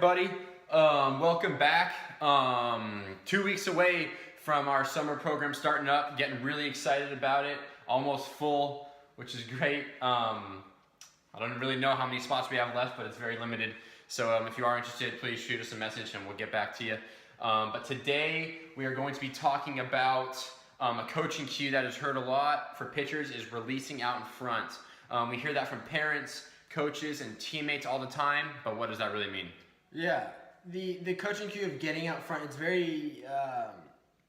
everybody. Welcome back. 2 weeks away from our summer program starting up. Getting really excited about it. Almost full, which is great. I don't really know how many spots we have left, but it's very limited. So if you are interested, please shoot us a message and we'll get back to you. But today we are going to be talking about a coaching cue that is heard a lot for pitchers is releasing out in front. We hear that from parents, coaches, and teammates all the time, but what does that really mean? Yeah, the coaching cue of getting out front, it's very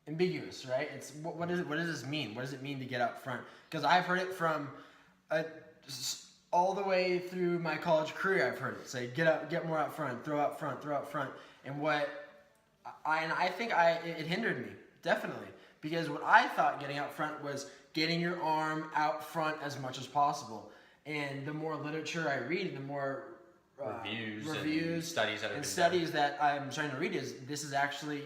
ambiguous, right? It's what does this mean? What does it mean to get out front? Because I've heard it from all the way through my college career. I've heard it say get more out front, throw out front, and I think it hindered me definitely, because what I thought getting out front was getting your arm out front as much as possible. And the more literature I read, the more reviews and studies that I'm starting to read is this is actually,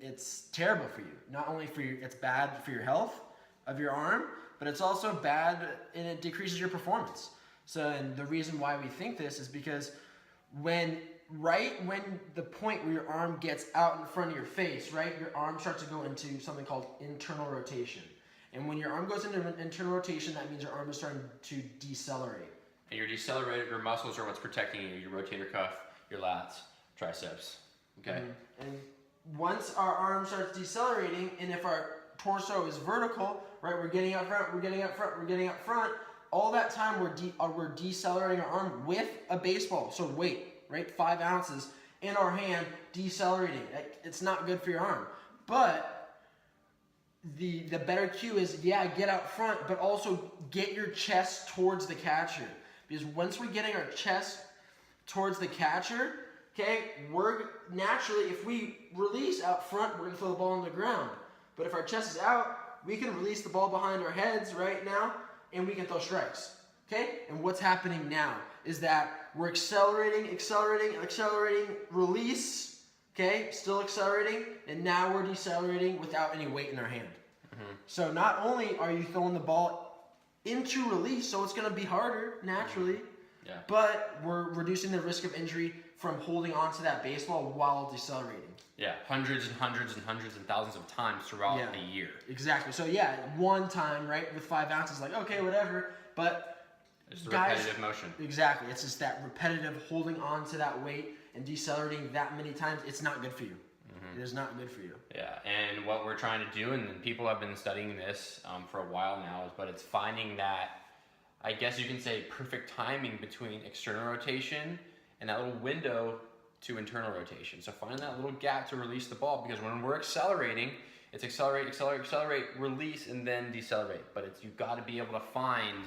it's terrible for you. Not only it's bad for your health of your arm, but it's also bad and it decreases your performance. So, and the reason why we think this is because when the point where your arm gets out in front of your face, right, your arm starts to go into something called internal rotation. And when your arm goes into an internal rotation, that means your arm is starting to decelerate. And your your muscles are what's protecting you, your rotator cuff, your lats, triceps. Okay? Mm-hmm. And once our arm starts decelerating, and if our torso is vertical, right, we're getting out front, all that time we're decelerating our arm with a baseball. So weight, right, 5 ounces in our hand, decelerating. It's not good for your arm. But the better cue is, get out front, but also get your chest towards the catcher. Because once we're getting our chest towards the catcher, okay, we're naturally, if we release out front, we're going to throw the ball on the ground. But if our chest is out, we can release the ball behind our heads right now, and we can throw strikes. Okay? And what's happening now is that we're accelerating, release, okay, still accelerating, and now we're decelerating without any weight in our hand. Mm-hmm. So not only are you throwing the ball into release, so it's going to be harder naturally, but we're reducing the risk of injury from holding on to that baseball while decelerating. Yeah, hundreds and thousands of times throughout the year. Exactly. So one time, right, with 5 ounces, like, okay, whatever, but it's the repetitive motion. Exactly. It's just that repetitive holding on to that weight and decelerating that many times. It's not good for you. Mm-hmm. It is not good for you. Yeah, and what we're trying to do, and people have been studying this for a while now, but it's finding that, I guess you can say, perfect timing between external rotation and that little window to internal rotation. So finding that little gap to release the ball, because when we're accelerating, it's accelerate, release, and then decelerate. But you've got to be able to find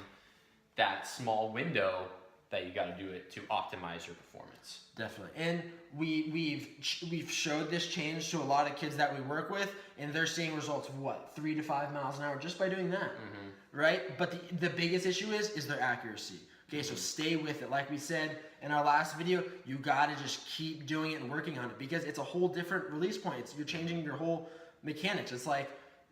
that small window that you got to do it to optimize your performance. Definitely. And we've showed this change to a lot of kids that we work with, and they're seeing results of 3 to 5 miles an hour just by doing that. Mm-hmm. Right? But the biggest issue is their accuracy. Okay, so stay with it. Like we said in our last video, you got to just keep doing it and working on it, because it's a whole different release point. You're changing your whole mechanics. It's like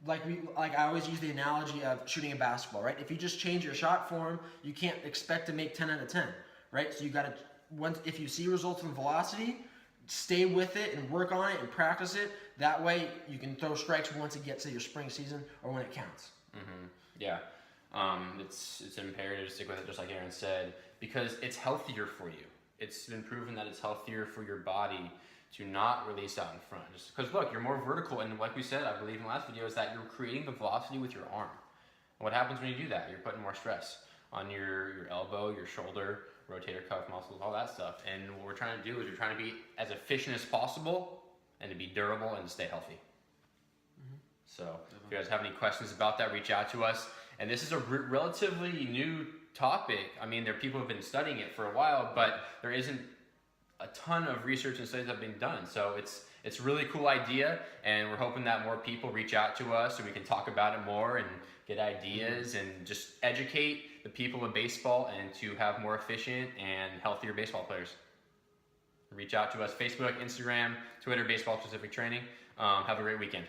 I always use the analogy of shooting a basketball, right? If you just change your shot form, you can't expect to make 10 out of 10, right? So you got to, if you see results in velocity, stay with it and work on it and practice it. That way you can throw strikes once it gets to your spring season or when it counts. Mm-hmm. Yeah. It's imperative to stick with it, just like Aaron said, because it's healthier for you. It's been proven that it's healthier for your body to not release out in front. Just because, look, you're more vertical, and like we said, I believe in the last video, is that you're creating the velocity with your arm. And what happens when you do that? You're putting more stress on your elbow, your shoulder, rotator cuff muscles, all that stuff. And what we're trying to do is we're trying to be as efficient as possible and to be durable and to stay healthy. Mm-hmm. So if you guys have any questions about that, reach out to us. And this is a relatively new topic. I mean, there are people who have been studying it for a while, but there isn't a ton of research and studies that have been done. So it's a really cool idea, and we're hoping that more people reach out to us so we can talk about it more and get ideas and just educate the people in baseball and to have more efficient and healthier baseball players. Reach out to us, Facebook, Instagram, Twitter, Baseball Specific Training. Have a great weekend.